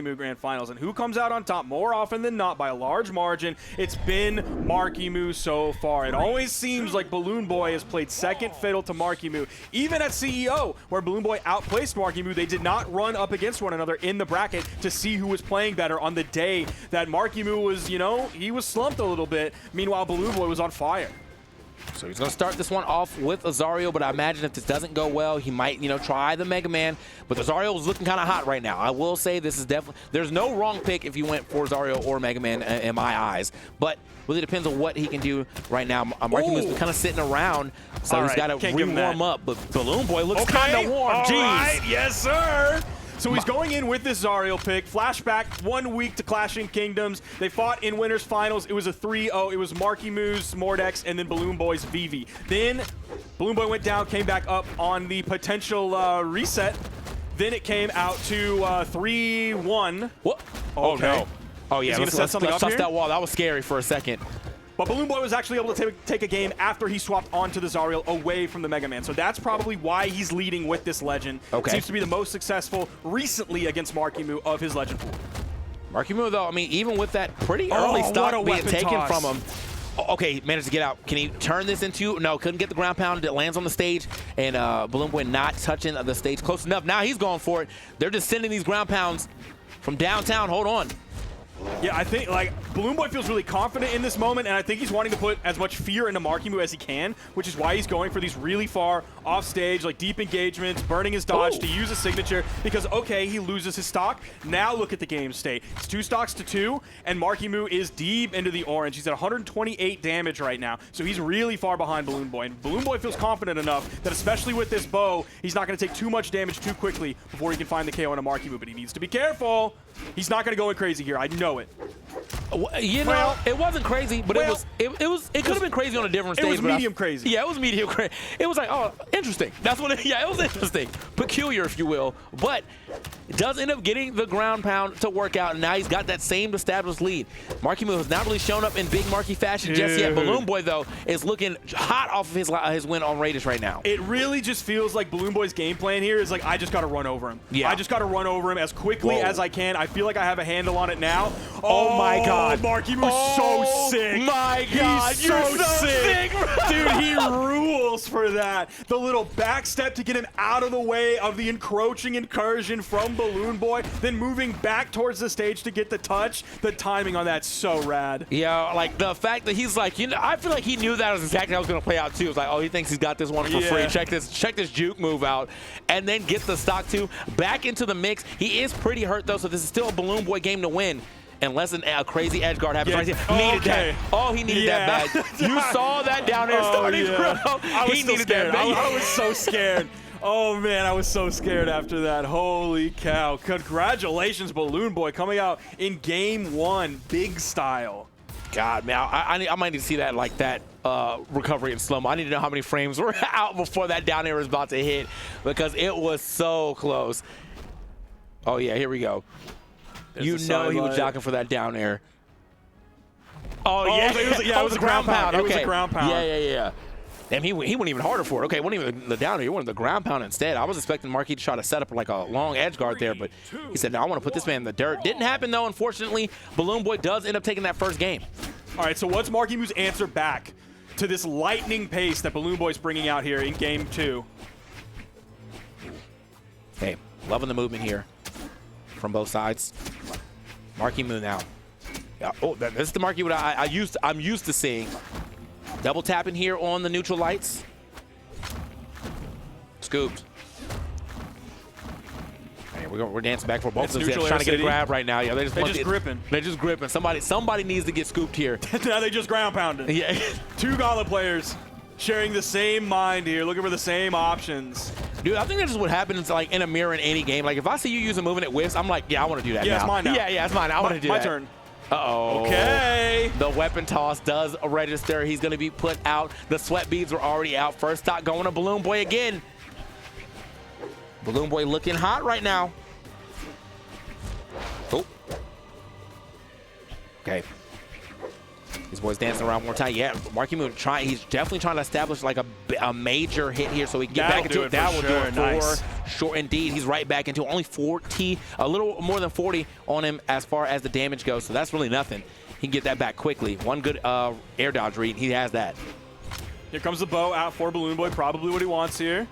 Grand Finals, and who comes out on top more often than not by a large margin? It's been Marckiemoo so far. It always seems like BalloonBoy has played second fiddle to Marckiemoo. Even at CEO, where BalloonBoy outplaced Marckiemoo, they did not run up against one another in the bracket to see who was playing better on the day that Marckiemoo was, you know, he was slumped a little bit. Meanwhile, BalloonBoy was on fire. So he's going to start this one off with Azario, but I imagine if this doesn't go well, he might, you know, try the Mega Man. But Azario is looking kind of hot right now. I will say this is definitely, there's no wrong pick if you went for Azario or Mega Man in my eyes. But really depends on what he can do right now. Marckiemoo's been kind of sitting around, so he's got to re-warm up. But BalloonBoy looks kind of warm. All Jeez. right. Yes, sir. So he's going in with this Zariel pick. Flashback 1 week to Clashing Kingdoms. They fought in winners finals. It was a 3-0. It was Marckiemoo's Mordex and then BalloonBoy's Vivi. Then BalloonBoy went down, came back up on the potential reset. Then it came out to 3-1. What? Okay. Oh, no. Oh, yeah. Let's suss that wall. That was scary for a second. But BalloonBoy was actually able to take a game after he swapped onto the Zariel away from the Mega Man. So that's probably why he's leading with this Legend. Okay. Seems to be the most successful recently against Marckiemoo of his Legend pool. Marckiemoo, though, I mean, even with that pretty early stock being taken from him. Okay, managed to get out. Can he turn this into? No, couldn't get the ground pound. It lands on the stage, and BalloonBoy not touching the stage close enough. Now he's going for it. They're just sending these ground pounds from downtown. Hold on. Yeah, I think, like, BalloonBoy feels really confident in this moment, and I think he's wanting to put as much fear into Marckiemoo as he can, which is why he's going for these really far off-stage, like, deep engagements, burning his dodge to use a signature, because, okay, he loses his stock. Now look at the game state. It's 2 stocks to 2, and Marckiemoo is deep into the orange. He's at 128 damage right now, so he's really far behind BalloonBoy, and BalloonBoy feels confident enough that, especially with this bow, he's not going to take too much damage too quickly before he can find the KO into Marckiemoo, but he needs to be careful. He's not going to go in crazy here. I know it. You know, it wasn't crazy, but it could have been crazy on a different stage. It was medium crazy. Yeah, it was medium crazy. It was like, oh, interesting. That's what. Yeah, it was interesting, peculiar, if you will. But it does end up getting the ground pound to work out, and now he's got that same established lead. Marckiemoo has not really shown up in big Marky fashion just yet. BalloonBoy, though, is looking hot off of his win on Radius right now. It really just feels like BalloonBoy's game plan here is like, I just got to run over him. Yeah. I just got to run over him as quickly as I can. I feel like I have a handle on it now. Oh my God. Marckiemoo's so sick. My God. He's so sick. Dude, he rules for that. The little back step to get him out of the way of the encroaching incursion from BalloonBoy, then moving back towards the stage to get the touch. The timing on that's so rad. Yeah, like the fact that he's like, you know, I feel like he knew that was exactly how it was going to play out too. It's like, oh, he thinks he's got this one for free. Check this juke move out, and then get the stock 2 back into the mix. He is pretty hurt though, so this is still a BalloonBoy game to win. Unless a crazy edge guard happens right here. Needed that. Oh, he needed that bad. You saw that down there starting, bro. He needed that bad. I was so scared. Oh, man, I was so scared after that. Holy cow. Congratulations, BalloonBoy, coming out in game 1, big style. God, man, I might need to see that like that recovery in slow-mo. I need to know how many frames were out before that down air was about to hit, because it was so close. Oh, yeah, here we go. You know he was jockeying for that down air. Oh, yeah. It was a ground pound. Okay. It was a ground pound. Yeah. Damn, he went even harder for it. Okay, wasn't even the down air. He wanted the ground pound instead. I was expecting Marquis to try to set up like a long edge guard there, but he said, no, I want to put this man in the dirt. Didn't happen, though, unfortunately. BalloonBoy does end up taking that first game. All right, so what's Marckiemoo's answer back to this lightning pace that BalloonBoy's bringing out here in game 2? Hey, loving the movement here from both sides. Marckiemoo now. Yeah, oh, this is the Marckiemoo I'm used to seeing. Double tapping here on the neutral lights. Scooped. Hey, we're dancing back for both of them. Trying to get a grab right now. Yeah, they're just gripping. They're just gripping. Somebody needs to get scooped here. Now they just ground pounded. Yeah. 2 Gauntlet players sharing the same mind here, looking for the same options. Dude, I think that's just what happens like in a mirror in any game. Like if I see you use a moving at whiffs, I'm like, yeah, I want to do that now. Yeah, it's mine now. Yeah, it's mine. I want to do that. My turn. Uh-oh. Okay. The weapon toss does register. He's going to be put out. The sweat beads were already out. First stock going to BalloonBoy again. BalloonBoy looking hot right now. Oh. Okay. These boys dancing around more time. Yeah, Marckiemoo he's definitely trying to establish like a major hit here so he can get back into it. That will do it for short indeed. He's right back into only 40, a little more than 40 on him as far as the damage goes, so that's really nothing. He can get that back quickly. One good air dodge read, he has that. Here comes the bow out for BalloonBoy, probably what he wants here.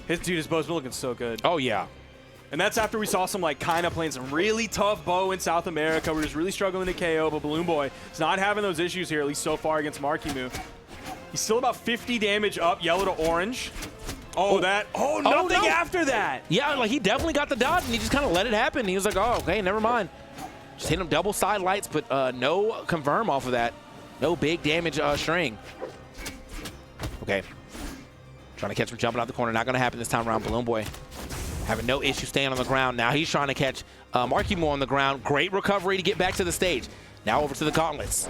His bow's been looking so good. Oh, yeah. And that's after we saw some, like, kind of playing some really tough bow in South America. We're just really struggling to KO, but BalloonBoy is not having those issues here, at least so far against Marckiemoo. He's still about 50 damage up, yellow to orange. Nothing after that. Yeah, like he definitely got the dodge, and he just kind of let it happen. He was like, oh, okay, never mind. Just hit him double side lights, but no confirm off of that. No big damage string. Okay. Trying to catch him jumping out the corner. Not going to happen this time around. BalloonBoy having no issue staying on the ground. Now he's trying to catch Marckiemoo on the ground. Great recovery to get back to the stage. Now over to the gauntlets.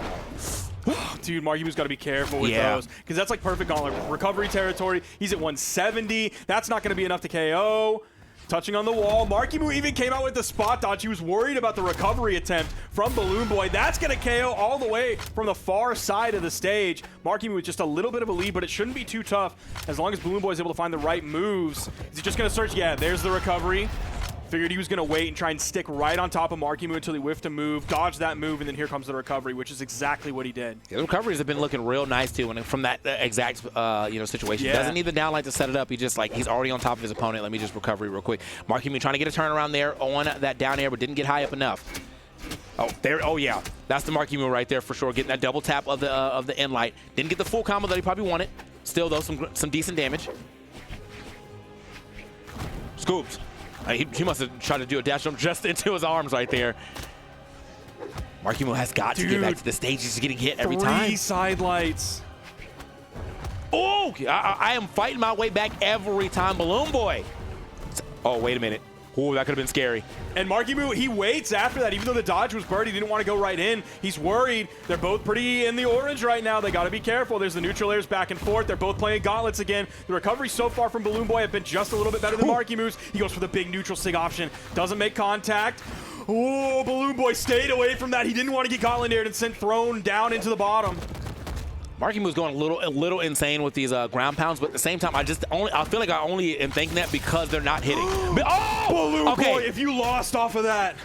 Dude, Marckiemoo's got to be careful with those, because that's like perfect gauntlet recovery territory. He's at 170. That's not going to be enough to KO. Touching on the wall. Marckiemoo even came out with the spot dodge. He was worried about the recovery attempt from BalloonBoy. That's going to KO all the way from the far side of the stage. Marckiemoo with just a little bit of a lead, but it shouldn't be too tough as long as BalloonBoy is able to find the right moves. Is he just going to search? Yeah, there's the recovery. Figured he was going to wait and try and stick right on top of Marckiemoo until he whiffed a move, dodge that move, and then here comes the recovery, which is exactly what he did. Yeah, the recoveries have been looking real nice too, and from that exact situation. Yeah. He doesn't need the down light to set it up. He just he's already on top of his opponent. Let me just recovery real quick. Marckiemoo trying to get a turnaround there on that down air, but didn't get high up enough. Oh, there! Oh yeah, that's the Marckiemoo right there for sure. Getting that double tap of the end light. Didn't get the full combo that he probably wanted. Still though, some decent damage. Scoops. He must have tried to do a dash jump just into his arms right there. Marckiemoo has got to get back to the stage. He's getting hit every time. 3 side lights. Oh, I am fighting my way back every time. BalloonBoy. Oh, wait a minute. Oh, that could have been scary. And Marckiemoo, he waits after that. Even though the dodge was bird, he didn't want to go right in. He's worried. They're both pretty in the orange right now. They got to be careful. There's the neutral airs back and forth. They're both playing gauntlets again. The recovery so far from BalloonBoy have been just a little bit better than Marckiemoo's. He goes for the big neutral sig option. Doesn't make contact. Oh, BalloonBoy stayed away from that. He didn't want to get gauntlet aired and sent thrown down into the bottom. Marckiemoo going a little insane with these ground pounds, but at the same time, I feel like I only am thinking that because they're not hitting. BalloonBoy, okay. If you lost off of that.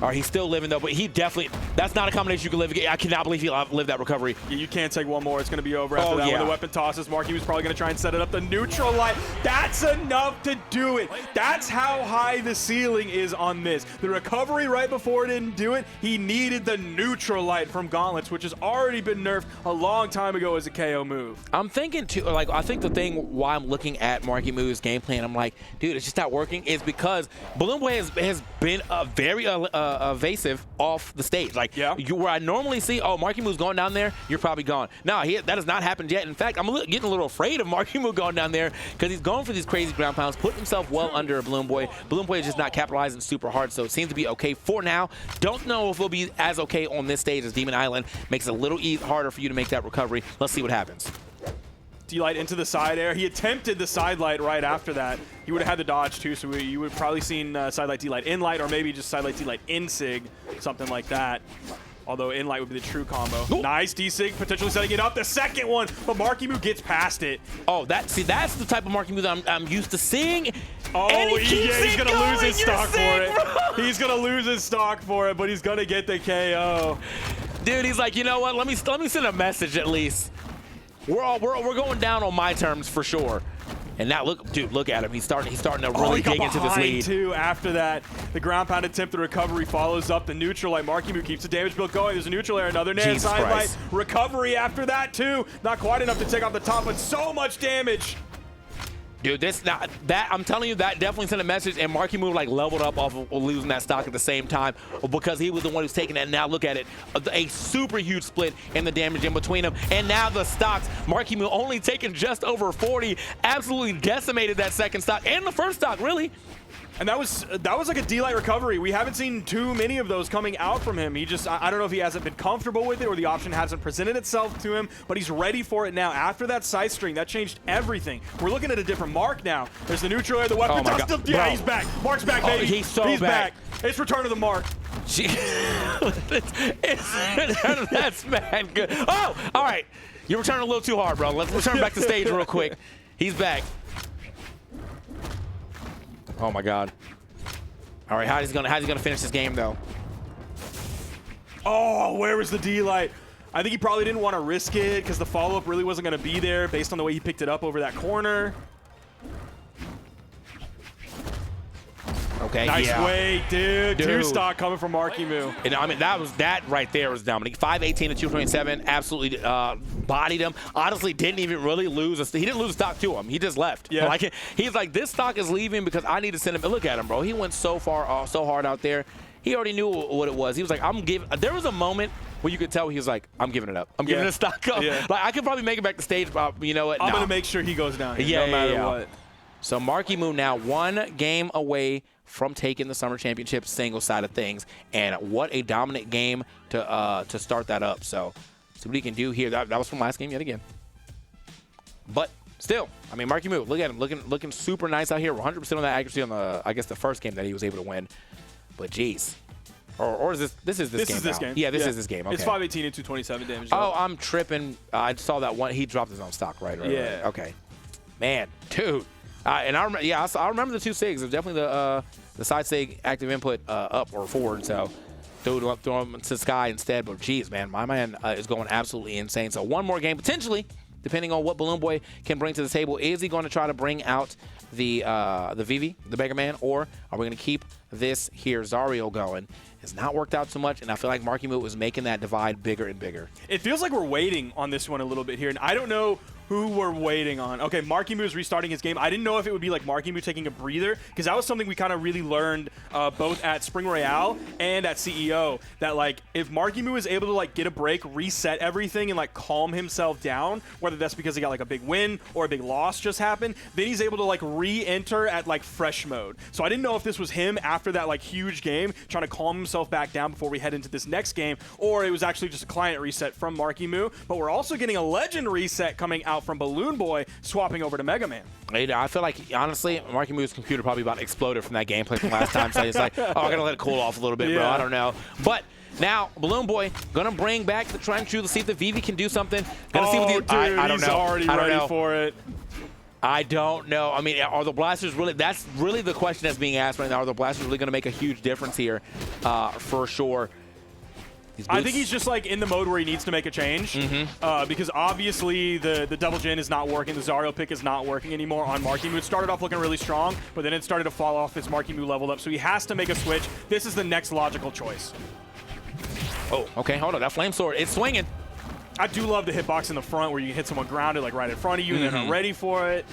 All right, he's still living though, but he definitely, that's not a combination you can live again. I cannot believe he lived that recovery. Yeah, you can't take one more. It's going to be over after that. When the weapon tosses, Marckiemoo was probably going to try and set it up. The neutral light, that's enough to do it. That's how high the ceiling is on this. The recovery right before it didn't do it, he needed the neutral light from gauntlets, which has already been nerfed a long time ago as a KO move. I'm thinking too, I think the thing why I'm looking at Marckiemoo's game plan, I'm like, dude, it's just not working, is because BalloonBoy has been very evasive off the stage. Where I normally see, oh, Marckiemoo's going down there, you're probably gone. No, that has not happened yet. In fact, I'm getting a little afraid of Marckiemoo going down there because he's going for these crazy ground pounds, putting himself well under a BalloonBoy. BalloonBoy is just not capitalizing super hard, so it seems to be okay for now. Don't know if it'll be as okay on this stage as Demon Island. Makes it a little harder for you to make that recovery. Let's see what happens. D-light into the side air. He attempted the side light right after that. He would have had the dodge too, so you would have probably seen side light D-light in light, or maybe just side light D-light in sig, something like that. Although in light would be the true combo. Ooh. Nice D-sig, potentially setting it up. The second one, but Marckiemoo gets past it. Oh, that's the type of Marckiemoo that I'm used to seeing. Oh, he's gonna lose his stock for it. He's gonna lose his stock for it, but he's gonna get the KO. Dude, he's like, you know what? Let me send a message at least. We're going down on my terms for sure. And now look at him. He's starting to really dig into this lead. Too after that. The ground pound attempt, the recovery follows up the neutral light. Marckiemoo keeps the damage build going. There's a neutral air, another nair side light. Recovery after that too. Not quite enough to take off the top, but so much damage. Dude, I'm telling you, that definitely sent a message, and Marckiemoo leveled up off of losing that stock at the same time because he was the one who's taking that. And now look at it, a super huge split in the damage in between them. And now the stocks, Marckiemoo only taking just over 40, absolutely decimated that second stock and the first stock, really. And that was like a D-light recovery. We haven't seen too many of those coming out from him. I don't know if he hasn't been comfortable with it or the option hasn't presented itself to him, but he's ready for it now. After that side string, that changed everything. We're looking at a different Mark now. There's the neutral air, the weapon. Oh yeah, he's back. Mark's back, baby. He's back. It's return to the Mark. That's mad good. Oh, all right. You're returning a little too hard, bro. Let's return back to stage real quick. He's back. Oh my God. All right, how's he gonna finish this game though? Oh, where was the D-Light? I think he probably didn't want to risk it because the follow-up really wasn't going to be there based on the way he picked it up over that corner. Okay, nice yeah. weight, dude. Two stock coming from Marckiemoo. And I mean, that right there was Dominic. 5'18" to 227, absolutely bodied him. Honestly, didn't even really lose. He didn't lose a stock to him. He just left. Yeah. Like, he's like, this stock is leaving because I need to send him. Look at him, bro. He went so far, so hard out there. He already knew what it was. He was like, I'm giving. There was a moment where you could tell he was like, I'm giving it up. I'm giving the stock up. Yeah. Like, I could probably make it back to stage. You know what? I'm going to make sure he goes down here, no matter what. So Marckiemoo now 1 game away from taking the Summer Championship single side of things. And what a dominant game to start that up. So see what he can do here. That was from last game yet again. But still, I mean, Marckiemoo, look at him. Looking super nice out here. 100% on that accuracy on the, I guess, the first game that he was able to win. But geez. Or is this is this game? This is this game. Yeah, this is this game. Okay. It's 518 and 227 damage. Oh, I'm tripping. I saw that one. He dropped his own stock, right? Yeah. Right. Okay. Man, dude. And I remember the 2 SIGs. It was definitely the side SIG active input up or forward. So throw him to the sky instead. But geez, man, my man is going absolutely insane. So one more game potentially, depending on what BalloonBoy can bring to the table. Is he going to try to bring out the Vivi, the Mega Man, or are we going to keep this here Zariel going? It's not worked out so much, and I feel like Marckiemoo was making that divide bigger and bigger. It feels like we're waiting on this one a little bit here, and I don't know who we're waiting on. Okay, Marckiemoo is restarting his game. I didn't know if it would be like Marckiemoo taking a breather, because that was something we kind of really learned both at Spring Royale and at CEO, that like if Marckiemoo is able to like get a break, reset everything, and like calm himself down, whether that's because he got like a big win or a big loss just happened, then he's able to like re-enter at like fresh mode. So I didn't know if this was him after that like huge game trying to calm himself back down before we head into this next game, or it was actually just a client reset from Marckiemoo. But we're also getting a legend reset coming out from BalloonBoy, swapping over to Mega Man. I feel like, honestly, Marckiemoo's computer probably about exploded from that gameplay from last time. So he's like, oh, I gotta let it cool off a little bit, bro. I don't know. But now, BalloonBoy gonna bring back the Trenchu to see if the Vivi can do something. Gonna see what the, I don't he's know. already ready for it. I don't know. I mean, are the blasters really? That's really the question that's being asked right now. Are the blasters really going to make a huge difference here? For sure. I think he's just like in the mode where he needs to make a change, because obviously the double gen is not working. The Zariel pick is not working anymore on Marckiemoo. It started off looking really strong, but then it started to fall off as Marckiemoo leveled up. So he has to make a switch. This is the next logical choice. Oh, okay. Hold on. That flame sword, it's swinging. I do love the hitbox in the front where you can hit someone grounded like right in front of you and they're not ready for it.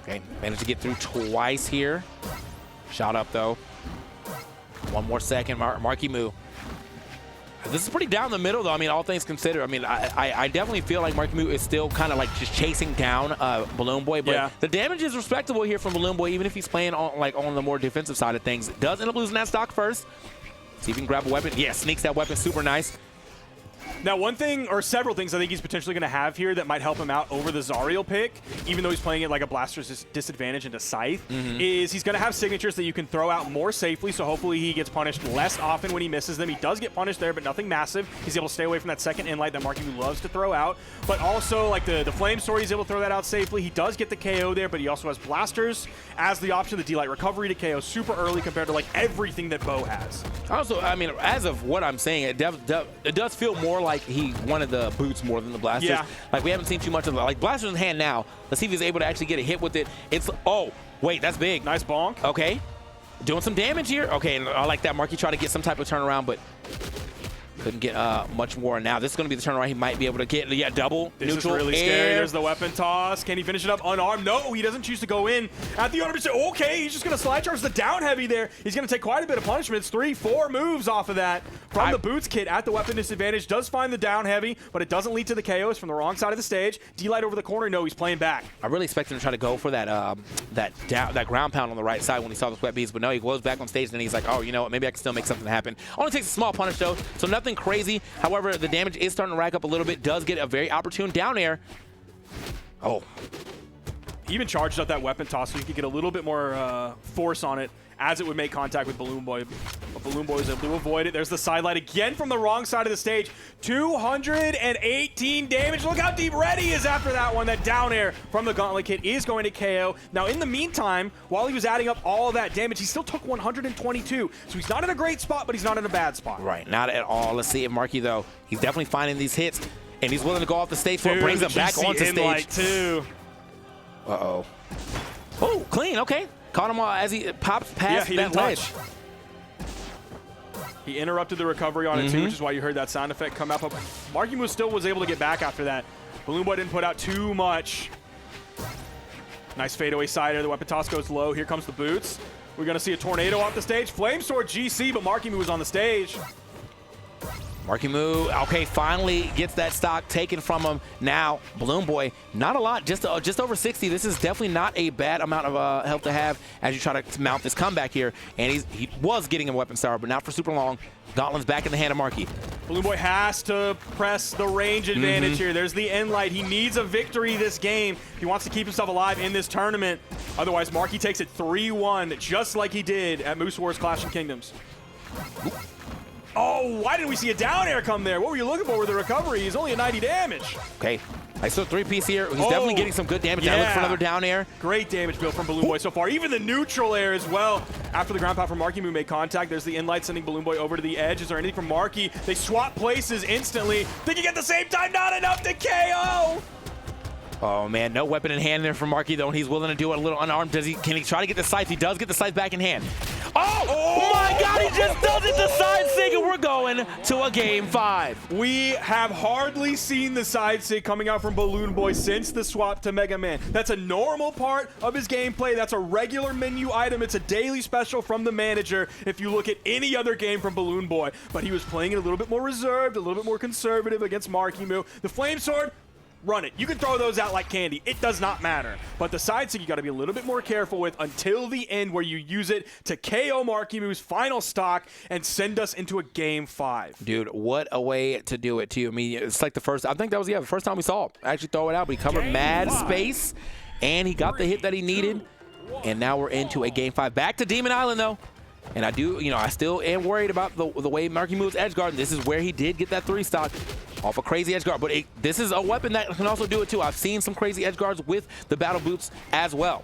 Okay, managed to get through twice here. Shot up though. One more second, Marckiemoo. This is pretty down the middle though. I mean, all things considered. I mean, I definitely feel like Marckiemoo is still kind of like just chasing down BalloonBoy, but the damage is respectable here from BalloonBoy, even if he's playing on the more defensive side of things. Does end up losing that stock first. See if he can grab a weapon. Yeah, sneaks that weapon, super nice. Now, one thing, or several things I think he's potentially going to have here that might help him out over the Zariel pick, even though he's playing it like a Blaster's disadvantage into Scythe, is he's going to have signatures that you can throw out more safely, so hopefully he gets punished less often when he misses them. He does get punished there, but nothing massive. He's able to stay away from that second inlight that Marckiemoo loves to throw out. But also, like the Flame Sword, he's able to throw that out safely. He does get the KO there, but he also has Blasters as the option, the D-Light recovery to KO super early compared to like everything that Bo has. Also, I mean, as of what I'm saying, it does feel more like he wanted the boots more than the blasters. Yeah. Like, we haven't seen too much of it. Like, blasters in hand now. Let's see if he's able to actually get a hit with it. It's, oh, wait, that's big. Nice bonk. Okay. Doing some damage here. Okay, and I like that. Marky tried to get some type of turnaround, but couldn't get much more. Now, this is going to be the turnaround he might be able to get. Yeah, double, this neutral, is really air. scary. There's the weapon toss. Can he finish it up unarmed? No, he doesn't choose to go in at the 100%. Okay, he's just going to slide charge the down heavy there. He's going to take quite a bit of punishments. 3-4 moves off of that from the boots kit at the weapon disadvantage. Does find the down heavy, but it doesn't lead to the KOs from the wrong side of the stage. D-Light over the corner. No, he's playing back. I really expected him to try to go for that that ground pound on the right side when he saw the sweat beads, but no, he goes back on stage and then he's like, oh, you know what, maybe I can still make something happen. Only takes a small punish though, so nothing crazy. However, the damage is starting to rack up a little bit. Does get a very opportune down air. Oh. He even charged up that weapon toss so he could get a little bit more force on it as it would make contact with BalloonBoy. But BalloonBoy is able to avoid it. There's the sidelight again from the wrong side of the stage. 218 damage. Look how deep Reddy is after that one. That down air from the Gauntlet Kid is going to KO. Now, in the meantime, while he was adding up all of that damage, he still took 122. So he's not in a great spot, but he's not in a bad spot. Right, not at all. Let's see if Marky, though, he's definitely finding these hits, and he's willing to go off the stage, so it brings him back onto stage. Too. Uh-oh. Oh, clean, okay. Caught him as he pops past he that didn't ledge. touch. He interrupted the recovery on it too, which is why you heard that sound effect come up. Marckiemoo still was able to get back after that. BalloonBoy didn't put out too much. Nice fadeaway side air. The weapon toss goes low. Here comes the boots. We're going to see a tornado off the stage. Flamesword GC, but Marckiemoo was on the stage. Marckiemoo, okay, finally gets that stock taken from him. Now, BalloonBoy, not a lot, just over 60. This is definitely not a bad amount of health to have as you try to mount this comeback here. And he was getting a weapon star, but not for super long. Gauntlet's back in the hand of Marky. BalloonBoy has to press the range advantage here. There's the end light. He needs a victory this game if he wants to keep himself alive in this tournament. Otherwise, Marky takes it 3-1, just like he did at Moose Wars Clash of Kingdoms. Oh, why didn't we see a down air come there? What were you looking for with the recovery? He's only at 90 damage. Okay, I saw 3-piece here. He's definitely getting some good damage. Now look for another down air. Great damage build from BalloonBoy so far. Even the neutral air as well. After the ground pound from Marckiemoo made contact, there's the in-light sending BalloonBoy over to the edge. Is there anything from Marky? They swap places instantly. Thinking at the same time, not enough to KO. Oh man, no weapon in hand there for Marky though, and he's willing to do it a little unarmed. Can he try to get the scythe? He does get the scythe back in hand. Oh my God, he just does it to side sig, and we're going to a game 5. We have hardly seen the side sig coming out from BalloonBoy since the swap to Mega Man. That's a normal part of his gameplay. That's a regular menu item. It's a daily special from the manager if you look at any other game from BalloonBoy. But he was playing it a little bit more reserved, a little bit more conservative against Marckiemoo. The Flame Sword, run it. You can throw those out like candy. It does not matter. But the side sig you got to be a little bit more careful with until the end, where you use it to KO Marckiemoo's final stock and send us into a game 5. Dude, what a way to do it too. I mean, it's like the first, I think that was the first time we saw him actually throw it out, but he covered mad space and he got the hit that he needed. And now we're into a game 5. Back to Demon Island though. And I do, I still am worried about the way Marky moves edge guard. This is where he did get that 3 stock off a crazy edge guard. But this is a weapon that can also do it too. I've seen some crazy edge guards with the battle boots as well.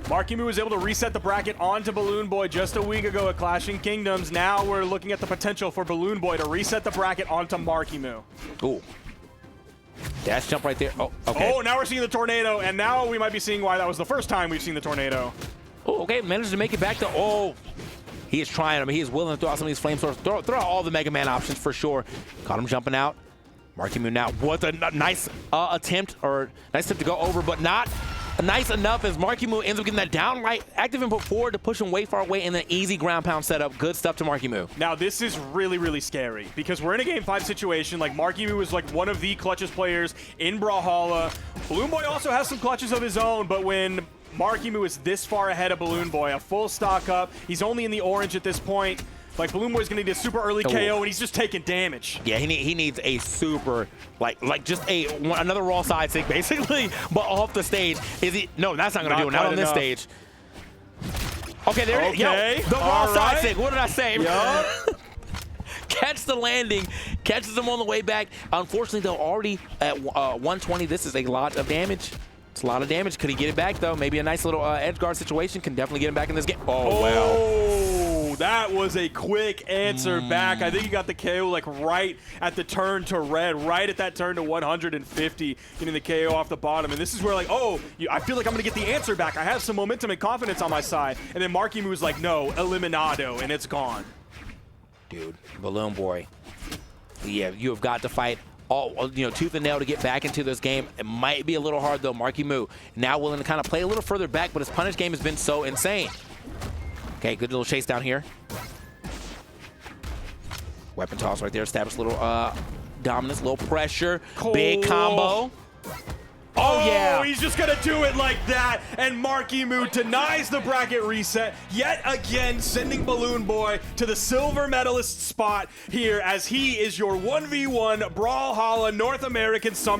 Marckiemoo was able to reset the bracket onto BalloonBoy just a week ago at Clashing Kingdoms. Now we're looking at the potential for BalloonBoy to reset the bracket onto Marckiemoo. Ooh. Dash jump right there. Oh, okay. Oh, now we're seeing the tornado, and now we might be seeing why that was the first time we've seen the tornado. Oh, okay, managed to make it back to, oh, he is trying. I mean, he is willing to throw out some of these flame swords. Throw out all the Mega Man options for sure. Caught him jumping out. Marckiemoo now, what a nice attempt, or nice attempt to go over, but not nice enough as Marckiemoo ends up getting that down right, active input forward to push him way far away, and then easy ground pound setup. Good stuff to Marckiemoo. Now, this is really, really scary because we're in a game 5 situation. Like, Marckiemoo is like one of the clutchest players in Brawlhalla. BalloonBoy also has some clutches of his own, but when Marckiemoo is this far ahead of BalloonBoy, a full stock up. He's only in the orange at this point. Like, BalloonBoy's gonna need a super early KO, and he's just taking damage. Yeah, he needs a super, like just another raw side sig, basically, but off the stage. Is he? No, that's not gonna do it. Not on this stage. Okay, there it is. Yo, the raw side sig. What did I say? Catch the landing, catches him on the way back. Unfortunately, though, already at 120, this is a lot of damage. It's a lot of damage. Could he get it back, though? Maybe a nice little edge guard situation can definitely get him back in this game. Oh, wow. Oh, that was a quick answer back. I think he got the KO like right at the turn to red, right at that turn to 150, getting the KO off the bottom. And this is where, like, oh, I feel like I'm going to get the answer back. I have some momentum and confidence on my side. And then Marckiemoo was like, no, eliminado, and it's gone. Dude, BalloonBoy. Yeah, you have got to fight all, tooth and nail to get back into this game. It might be a little hard, though. Marckiemoo now willing to kind of play a little further back, but his punish game has been so insane. Okay, good little chase down here. Weapon toss right there. Establish a little dominance, little pressure. Big combo. Oh, yeah. He's just going to do it like that. And Marckiemoo denies the bracket reset yet again, sending BalloonBoy to the silver medalist spot here as he is your 1v1 Brawlhalla North American Summer